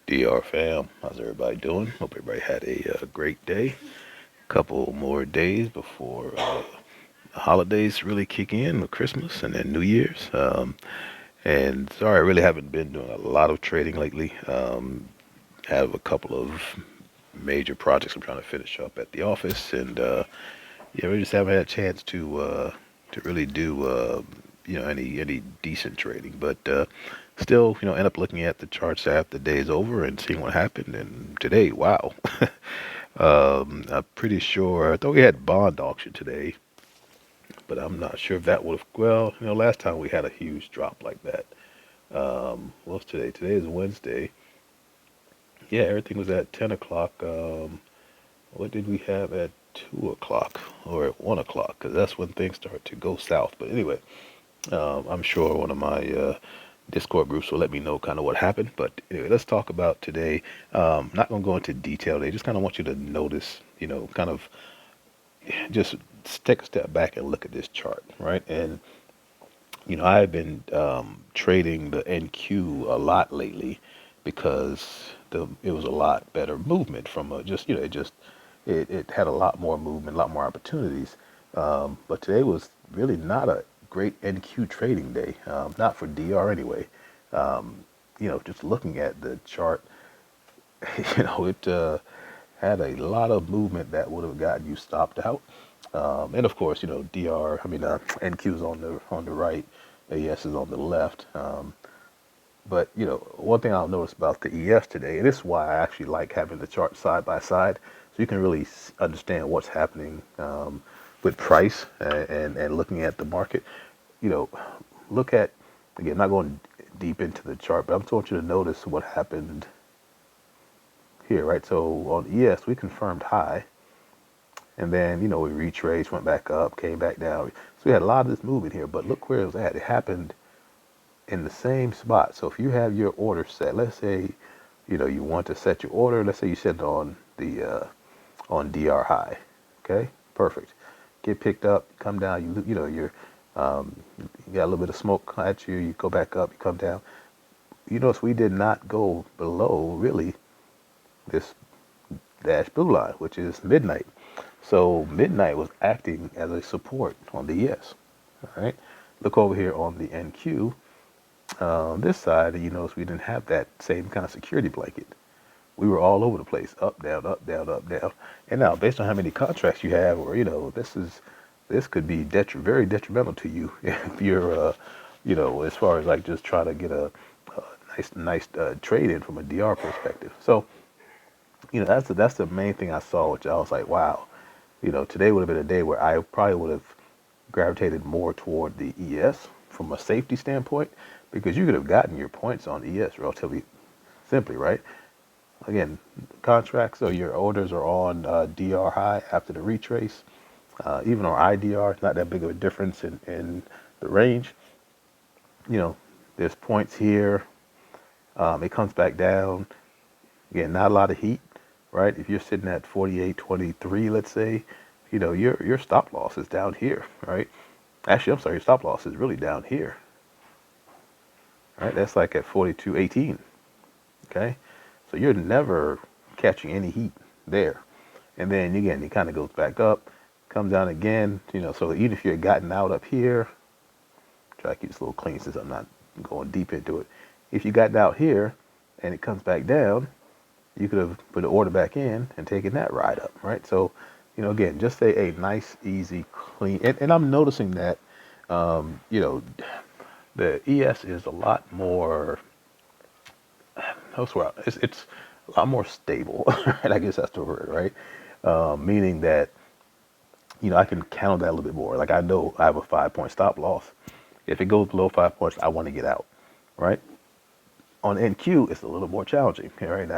DR fam, how's everybody doing? Hope everybody had a great day. Couple more days before the holidays really kick in with Christmas and then New Year's. And sorry, I really haven't been doing a lot of trading lately. Have a couple of major projects I'm trying to finish up at the office, and yeah, we just haven't had a chance to really do any decent trading. But still, end up looking at the charts after the day is over and seeing what happened. And today, wow. I'm pretty sure. I thought we had bond auction today, but I'm not sure if that would have. Well, last time we had a huge drop like that. What's today? Today is Wednesday. Yeah, everything was at 10 o'clock. What did we have at 2 o'clock or at 1 o'clock? Because that's when things start to go south. But anyway, I'm sure one of my Discord groups will let me know kind of what happened. But anyway, let's talk about today. Not going to go into detail today. Just kind of want you to notice, kind of just take a step back and look at this chart, right? And I've been trading the NQ a lot lately because it was a lot better movement from it had a lot more movement, a lot more opportunities. But today was really not a great NQ trading day, not for DR anyway. Just looking at the chart, it had a lot of movement that would have gotten you stopped out. And of course, DR, NQ is on the right, AS is on the left. But one thing I'll notice about the ES today, and this is why I actually like having the chart side by side, so you can really understand what's happening with price and looking at the market. You know, look at, again, not going deep into the chart, but I just want you to notice what happened here, right? So on ES, we confirmed high, and then we retraced, went back up, came back down. So we had a lot of this movement here, but look where it was at. It happened in the same spot. So if you have your order set, let's say, you want to set your order. Let's say you set it on the on DR high. Okay, perfect. Get picked up, come down. You got a little bit of smoke at you. You go back up, you come down. You notice we did not go below really this dash blue line, which is midnight. So midnight was acting as a support on the ES. All right. Look over here on the NQ. This side, you notice we didn't have that same kind of security blanket. We were all over the place, up, down, up, down, up, down. And now, based on how many contracts you have, or this could be very detrimental to you if you're, as far as like just trying to get a nice trade in from a DR perspective. So, that's the main thing I saw, which I was like, wow, today would have been a day where I probably would have gravitated more toward the ES from a safety standpoint, because you could have gotten your points on ES relatively simply, right? Again, contracts or your orders are on DR high after the retrace. Even on IDR, it's not that big of a difference in the range. There's points here. It comes back down. Again, not a lot of heat, right? If you're sitting at 48.23, let's say, your stop loss is down here, right? Actually, I'm sorry, your stop loss is really down here. Right? That's like at 42.18. Okay? So you're never catching any heat there. And then again, it kind of goes back up, comes down again, so even if you had gotten out up here, try to keep this a little clean since I'm not going deep into it. If you got out here and it comes back down, you could have put the order back in and taken that ride up, right? So, again, just a nice, easy, clean, and I'm noticing that, the ES is a lot more, it's a lot more stable, right? I guess that's the word, right? Meaning that, I can count that a little bit more. Like I know I have a 5 point stop loss. If it goes below 5 points, I want to get out, right? On NQ, it's a little more challenging, right?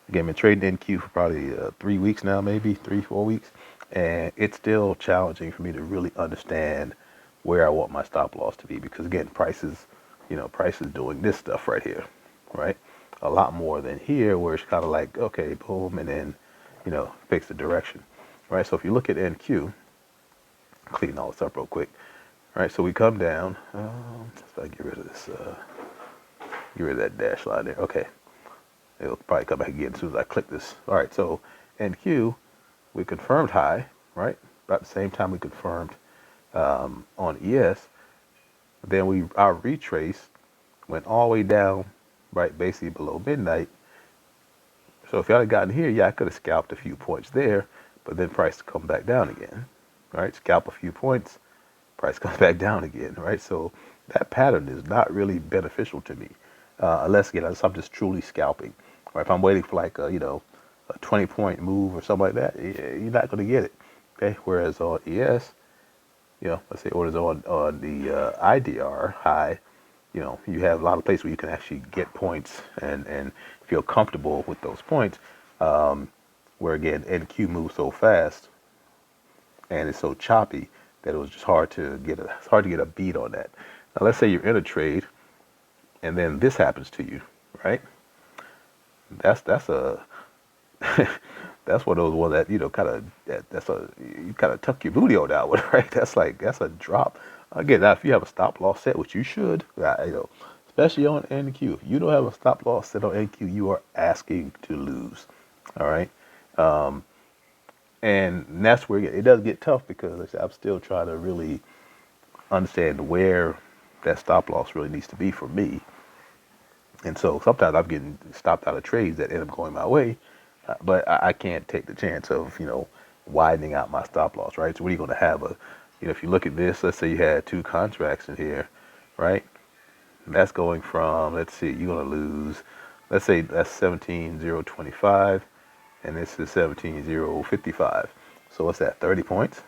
Again, been trading NQ for probably 3 weeks now, maybe 3, 4 weeks, and it's still challenging for me to really understand where I want my stop loss to be, because again, price is doing this stuff right here, right? A lot more than here, where it's kind of like, okay, boom, and then, fix the direction, right? So if you look at NQ, clean all this up real quick, right? So we come down, let's get rid of this, get rid of that dash line there, okay. It'll probably come back again as soon as I click this. All right, so NQ, we confirmed high, right? About the same time we confirmed on ES. Then our retrace went all the way down, right, basically below midnight. So if y'all had gotten here, yeah, I could have scalped a few points there, but then price come back down again, right? Scalp a few points, price comes back down again, right? So that pattern is not really beneficial to me, unless again, unless I'm just truly scalping. Or if I'm waiting for like a, a 20-point move or something like that, you're not going to get it. Okay. Whereas on ES, let's say orders on the IDR high, you have a lot of places where you can actually get points and feel comfortable with those points. Where again, NQ moves so fast and it's so choppy that it was just it's hard to get a beat on that. Now let's say you're in a trade and then this happens to you, right? That's a that's one of those ones that you kind of tuck your booty on that one, right? That's a drop. Again, now if you have a stop loss set, which you should, especially on NQ, if you don't have a stop loss set on NQ, you are asking to lose. All right, and that's where it does get tough because like I said, I'm still trying to really understand where that stop loss really needs to be for me. And so sometimes I'm getting stopped out of trades that end up going my way, but I can't take the chance of, widening out my stop loss, right? So what are you going to have if you look at this, let's say you had two contracts in here, right? And that's going from, let's see, you're going to lose, let's say that's 17,025 and this is 17,055. So what's that, 30 points,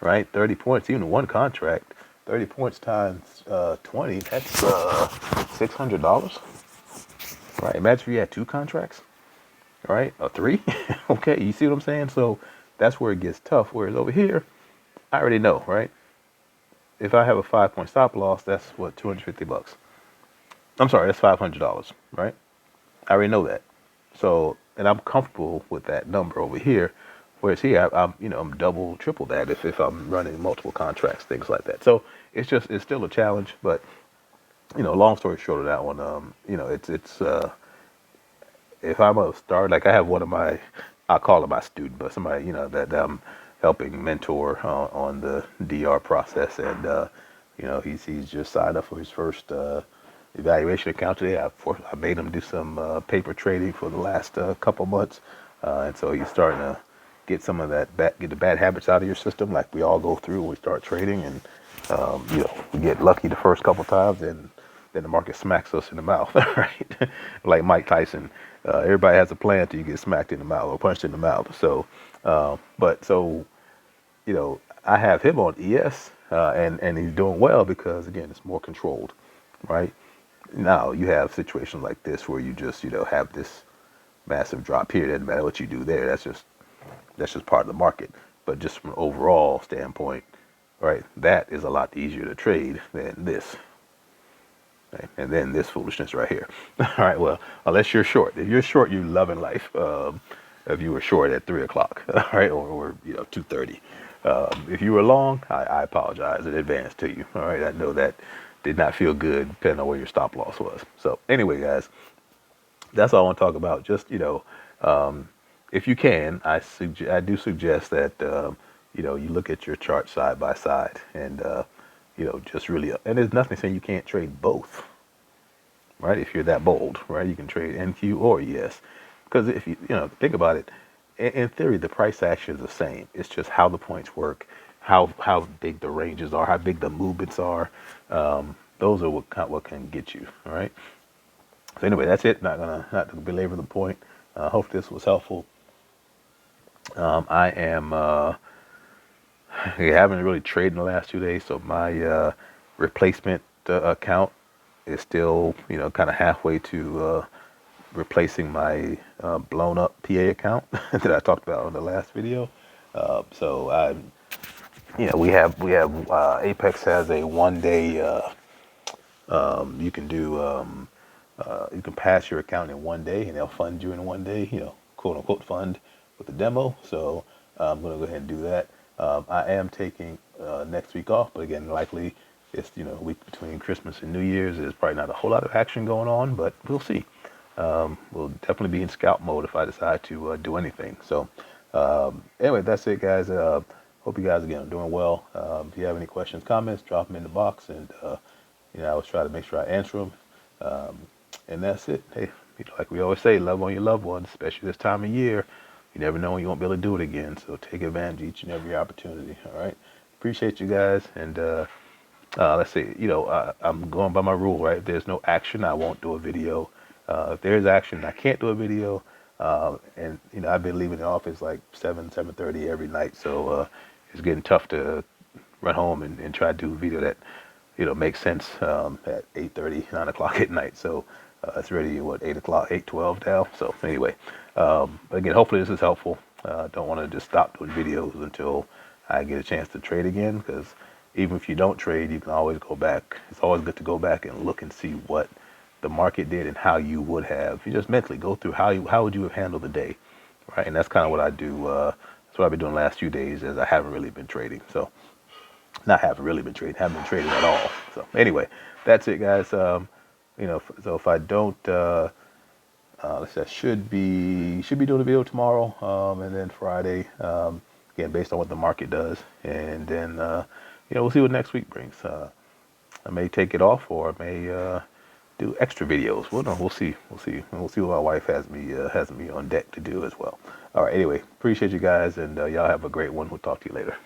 right? 30 points, even one contract, 30 points times 20, that's $600, right? Imagine if you had two contracts, right? Or three. Okay, you see what I'm saying? So that's where it gets tough. Whereas over here, I already know, right? If I have a 5-point stop loss, that's what, $250. I'm sorry, that's $500, right? I already know that. So, and I'm comfortable with that number over here. Whereas here, I'm double, triple that if I'm running multiple contracts, things like that. So it's still a challenge, but long story short of that one, it's if I'm a start, like I have one of my, I call him my student, but somebody, that I'm helping mentor on the DR process. And, he's just signed up for his first evaluation account today. I made him do some paper trading for the last couple months. And so he's starting to get some of get the bad habits out of your system, like we all go through when we start trading. And, we get lucky the first couple times and then the market smacks us in the mouth, right? Like Mike Tyson. Everybody has a plan till you get smacked in the mouth or punched in the mouth. So, I have him on ES, and he's doing well because again, it's more controlled, right? Now you have situations like this where you just, have this massive drop here. It doesn't matter what you do there. That's just part of the market. But just from an overall standpoint, right, that is a lot easier to trade than this. Okay? And then this foolishness right here. All right, well, unless you're short. If you're short, you're loving life. If you were short at 3 o'clock, all right, or 2:30. If you were long, I apologize in advance to you. All right, I know that did not feel good depending on where your stop loss was. So anyway, guys, that's all I want to talk about. Just if you can, I do suggest that you look at your chart side by side and just really. And there's nothing saying you can't trade both, right? If you're that bold, right, you can trade NQ or ES, because if you think about it, in theory, the price action is the same. It's just how the points work, how big the ranges are, how big the movements are. Those are what can get you. All right. So anyway, that's it. Not to belabor the point. Hope this was helpful. I am haven't really traded in the last 2 days, so my replacement account is still kind of halfway to replacing my blown up PA account that I talked about on the last video. So we have Apex has a 1 day. You can do you can pass your account in 1 day, and they'll fund you in 1 day. Quote unquote fund with the demo. So I'm going to go ahead and do that. I am taking next week off, but again, likely it's week between Christmas and New Year's. There's probably not a whole lot of action going on, but we'll see. We'll definitely be in scout mode if I decide to do anything. So anyway, that's it, guys. Hope you guys again are doing well. If you have any questions, comments, drop them in the box, and I always try to make sure I answer them. Um, and that's it. Hey, like we always say, love on your loved ones, especially this time of year. You never know when you won't be able to do it again. So take advantage of each and every opportunity. All right. Appreciate you guys. And let's see, I'm going by my rule, right? If there's no action, I won't do a video. If there's action, I can't do a video. And I've been leaving the office like 7:30 every night, so it's getting tough to run home and try to do a video that makes sense at 8:30, 9 o'clock at night. So it's already what 8 o'clock, 8:12 now. So anyway, but again, hopefully this is helpful. Don't want to just stop doing videos until I get a chance to trade again, because even if you don't trade, you can always go back. It's always good to go back and look and see what the market did and how you would have. You just mentally go through how would you have handled the day, right? And that's kind of what I do. That's what I've been doing the last few days, as I haven't really been trading. So not haven't really been trading, haven't been trading at all. So anyway, that's it, guys. So if I don't, let's say I should be doing a video tomorrow, and then Friday, again based on what the market does, and then we'll see what next week brings. I may take it off, or I may do extra videos. Well, no, we'll see. We'll see what my wife has me on deck to do as well. All right. Anyway, appreciate you guys, and y'all have a great one. We'll talk to you later.